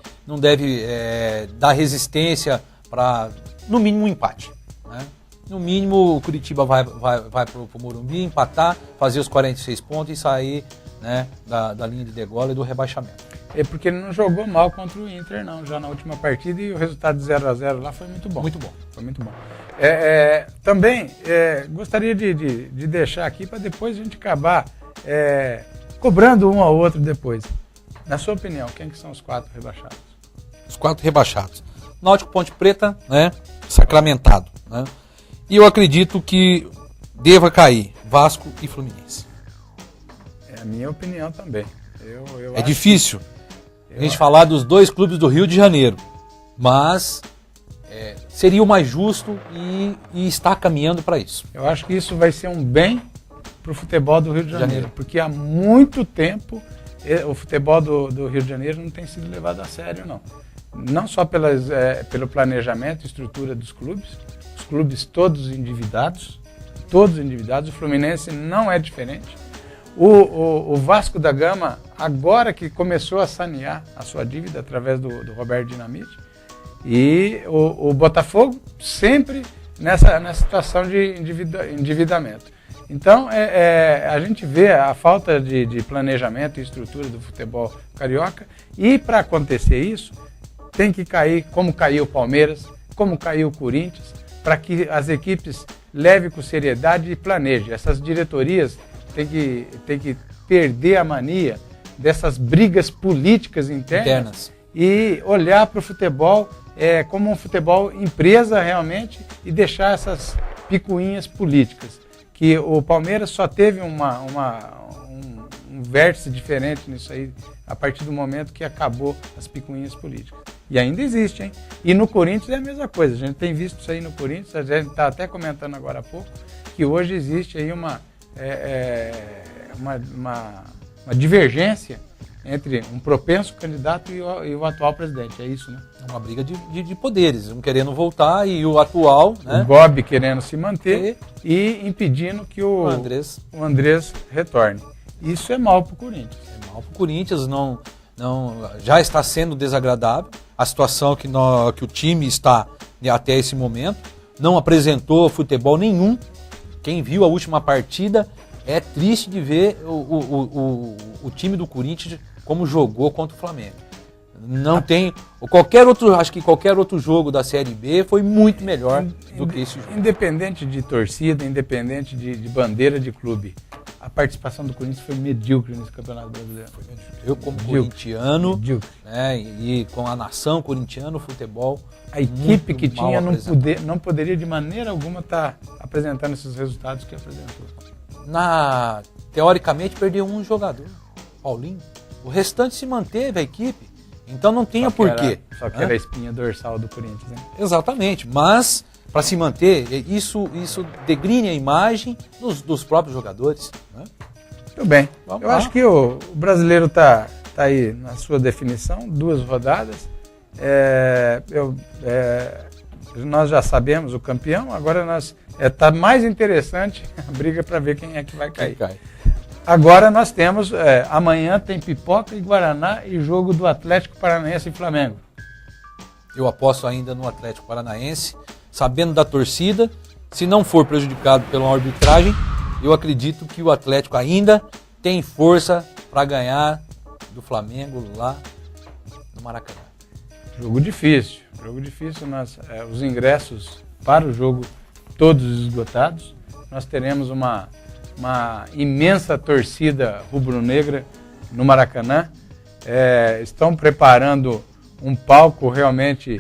dar resistência para, no mínimo, um empate. Né? No mínimo, o Curitiba vai para o Morumbi, empatar, fazer os 46 pontos e sair, né, da linha de degola e do rebaixamento. Porque ele não jogou mal contra o Inter, não, já na última partida, e o resultado de 0-0 lá foi muito bom. Muito bom. Foi muito bom. Também gostaria de deixar aqui para depois a gente acabar cobrando um ao outro depois. Na sua opinião, quem que são os 4 rebaixados? Os 4 rebaixados. Náutico, Ponte Preta, né, sacramentado. Né? E eu acredito que deva cair Vasco e Fluminense. É a minha opinião também. É difícil a gente falar dos 2 clubes do Rio de Janeiro, mas seria o mais justo e está caminhando para isso. Eu acho que isso vai ser um bem para o futebol do Rio de Janeiro, porque há muito tempo o futebol do Rio de Janeiro não tem sido levado a sério, não. Não só pelo planejamento e estrutura dos clubes, os clubes todos endividados, o Fluminense não é diferente. O Vasco da Gama, agora que começou a sanear a sua dívida através do Roberto Dinamite, e o Botafogo sempre nessa situação de endividamento. Então, a gente vê a falta de planejamento e estrutura do futebol carioca, e para acontecer isso, tem que cair como caiu o Palmeiras, como caiu o Corinthians, para que as equipes levem com seriedade e planejem. Essas diretorias têm que perder a mania dessas brigas políticas internas. E olhar para o futebol como um futebol empresa realmente e deixar essas picuinhas políticas. Que o Palmeiras só teve um vértice diferente nisso aí a partir do momento que acabou as picuinhas políticas. E ainda existe, hein? E no Corinthians é a mesma coisa. A gente tem visto isso aí no Corinthians, a gente está até comentando agora há pouco, que hoje existe aí uma divergência entre um propenso candidato e o atual presidente. É isso, né? É uma briga de poderes, um querendo voltar e o atual, né? O Gobi querendo se manter e impedindo que o Andrés retorne. Isso é mal para o Corinthians. É mal para o Corinthians, não, já está sendo desagradável a situação que o time está até esse momento. Não apresentou futebol nenhum. Quem viu a última partida é triste de ver o time do Corinthians como jogou contra o Flamengo. Não tem. Acho que qualquer outro jogo da Série B foi muito melhor do que esse jogo. Independente de torcida, independente de bandeira de clube, a participação do Corinthians foi medíocre nesse Campeonato Brasileiro. Eu, como corintiano, né, e com a nação corintiana, o futebol. A equipe que tinha não poderia de maneira alguma estar apresentando esses resultados que apresentou. Teoricamente, perdeu um jogador, Paulinho. O restante se manteve, a equipe. Então não tinha porquê. Só que era a espinha dorsal do Corinthians, né? Exatamente. Mas, para se manter, isso degrine a imagem dos próprios jogadores. Né? Muito bem. Eu acho que o brasileiro está aí na sua definição, 2 rodadas. Nós já sabemos o campeão, agora está mais interessante a briga para ver quem é que vai cair. Agora nós temos, amanhã tem Pipoca e Guaraná e jogo do Atlético Paranaense e Flamengo. Eu aposto ainda no Atlético Paranaense, sabendo da torcida, se não for prejudicado pela arbitragem, eu acredito que o Atlético ainda tem força para ganhar do Flamengo lá no Maracanã. Jogo difícil, os ingressos para o jogo todos esgotados. Nós teremos uma imensa torcida rubro-negra no Maracanã. Estão preparando um palco realmente,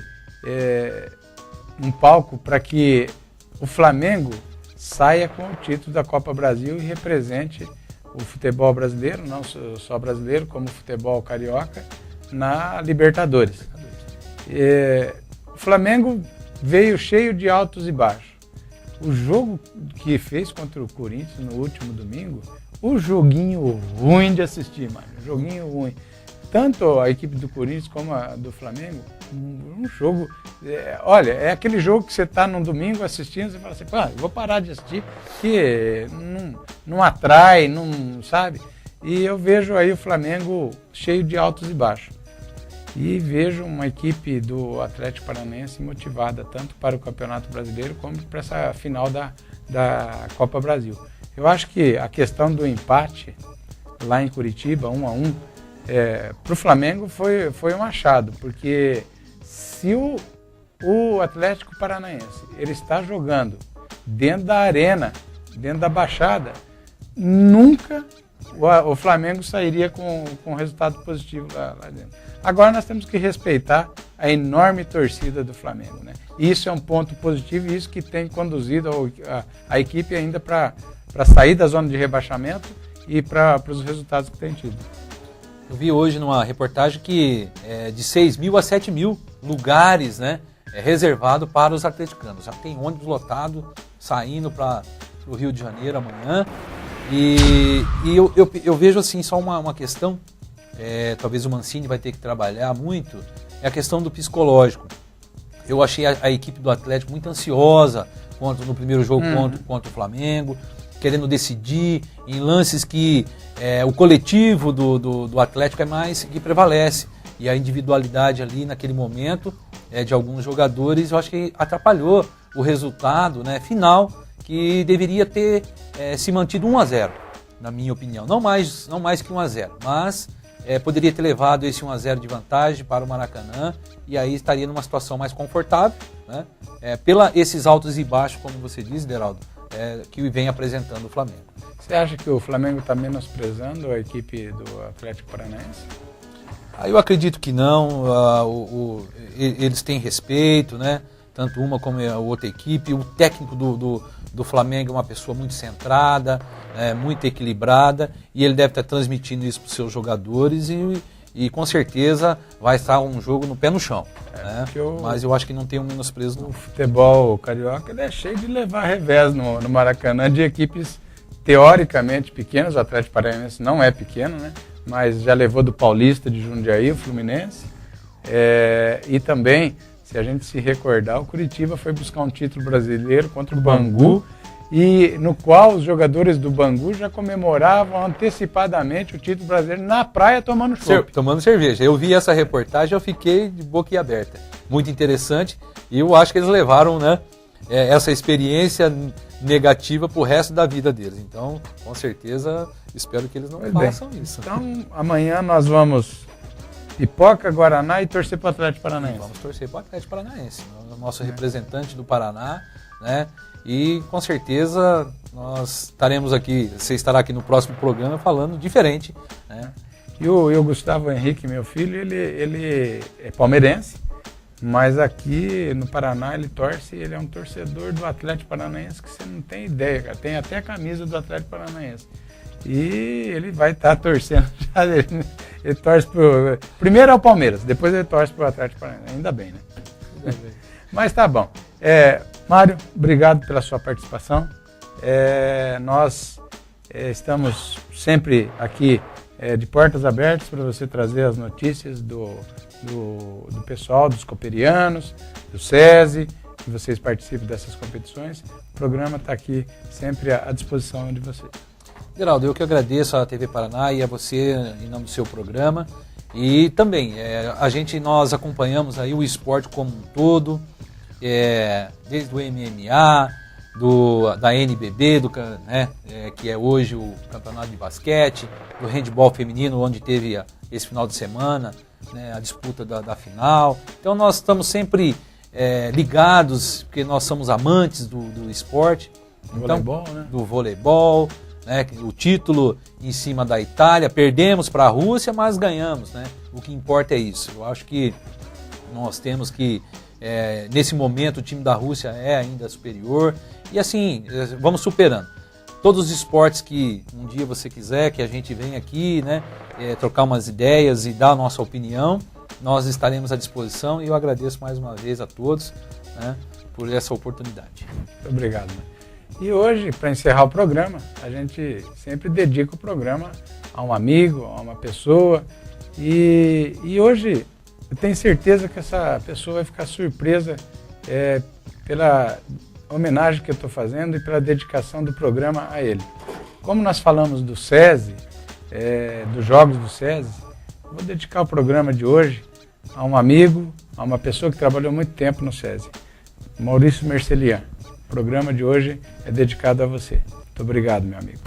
um palco para que o Flamengo saia com o título da Copa Brasil e represente o futebol brasileiro, não só brasileiro, como o futebol carioca, na Libertadores. O Flamengo veio cheio de altos e baixos. O jogo que fez contra o Corinthians no último domingo, o joguinho ruim de assistir, mano. Joguinho ruim. Tanto a equipe do Corinthians como a do Flamengo, um jogo... olha, é aquele jogo que você está num domingo assistindo, você fala assim, eu vou parar de assistir, que não atrai, não sabe? E eu vejo aí o Flamengo cheio de altos e baixos. E vejo uma equipe do Atlético Paranaense motivada tanto para o Campeonato Brasileiro como para essa final da Copa Brasil. Eu acho que a questão do empate lá em Curitiba, 1-1, para o Flamengo foi um achado, porque se o Atlético Paranaense ele está jogando dentro da arena, dentro da Baixada, nunca o Flamengo sairia com um resultado positivo lá dentro. Agora nós temos que respeitar a enorme torcida do Flamengo, né? Isso é um ponto positivo e isso que tem conduzido a equipe ainda para sair da zona de rebaixamento e para os resultados que tem tido. Eu vi hoje numa reportagem que de 6 mil a 7 mil lugares, né, reservado para os atleticanos. Já tem ônibus lotado saindo para o Rio de Janeiro amanhã. E eu vejo assim só uma questão, talvez o Mancini vai ter que trabalhar muito, é a questão do psicológico. Eu achei a equipe do Atlético muito ansiosa no primeiro jogo contra o Flamengo, querendo decidir em lances que o coletivo do Atlético é mais que prevalece. E a individualidade ali naquele momento de alguns jogadores, eu acho que atrapalhou o resultado, né, final, que deveria ter se mantido 1-0, na minha opinião. Não mais que 1-0, mas poderia ter levado esse 1-0 de vantagem para o Maracanã e aí estaria numa situação mais confortável, né? Esses altos e baixos, como você diz, Deraldo, que vem apresentando o Flamengo. Você acha que o Flamengo está menosprezando a equipe do Atlético Paranaense? Eu acredito que não, eles têm respeito, né? Tanto uma como a outra equipe. O técnico do Flamengo é uma pessoa muito centrada, muito equilibrada, e ele deve estar transmitindo isso para os seus jogadores e com certeza vai estar um jogo no pé no chão. Né? Mas eu acho que não tem um menosprezo. O futebol carioca ele é cheio de levar revés no Maracanã de equipes teoricamente pequenas. O Atlético Paranaense não é pequeno, né? Mas já levou do Paulista de Jundiaí, o Fluminense. E também, se a gente se recordar, o Curitiba foi buscar um título brasileiro contra o Bangu, e no qual os jogadores do Bangu já comemoravam antecipadamente o título brasileiro na praia tomando chopp. Tomando cerveja. Eu vi essa reportagem, eu fiquei de boca aberta. Muito interessante, e eu acho que eles levaram, né, essa experiência negativa para o resto da vida deles. Então, com certeza, espero que eles não façam isso. Então, amanhã nós vamos pipoca, Guaraná e torcer para o Atlético Paranaense. Vamos torcer para o Atlético Paranaense, o nosso representante do Paraná, né? E com certeza nós estaremos aqui, você estará aqui no próximo programa falando diferente, né? E o Gustavo Henrique, meu filho, ele é palmeirense, mas aqui no Paraná ele torce, ele é um torcedor do Atlético Paranaense que você não tem ideia, cara. Tem até a camisa do Atlético Paranaense. E ele vai estar torcendo, ele torce pro... Primeiro é o Palmeiras, depois ele torce pro Atlético Paranaense, ainda bem, né? Mas tá bom. Mário, obrigado pela sua participação. Nós estamos sempre aqui de portas abertas para você trazer as notícias do pessoal, dos cooperianos, do SESI, que vocês participem dessas competições. O programa está aqui sempre à disposição de vocês. Geraldo, eu que agradeço à TV Paraná e a você em nome do seu programa. E também, nós acompanhamos aí o esporte como um todo, desde o MMA, da NBB, que é hoje o campeonato de basquete, do handebol feminino, onde teve esse final de semana, né, a disputa da final. Então nós estamos sempre ligados, porque nós somos amantes do esporte. Voleibol, né? Do voleibol, né, o título em cima da Itália, perdemos para a Rússia, mas ganhamos, né? O que importa é isso. Eu acho que nós temos que, nesse momento, o time da Rússia é ainda superior, e assim, vamos superando. Todos os esportes que um dia você quiser, que a gente venha aqui, né, trocar umas ideias e dar a nossa opinião, nós estaremos à disposição, e eu agradeço mais uma vez a todos, né, por essa oportunidade. Muito obrigado. E hoje, para encerrar o programa, a gente sempre dedica o programa a um amigo, a uma pessoa. E hoje eu tenho certeza que essa pessoa vai ficar surpresa pela homenagem que eu estou fazendo e pela dedicação do programa a ele. Como nós falamos do SESI, dos jogos do SESI, eu vou dedicar o programa de hoje a um amigo, a uma pessoa que trabalhou muito tempo no SESI, Maurício Mercelian. O programa de hoje é dedicado a você. Muito obrigado, meu amigo.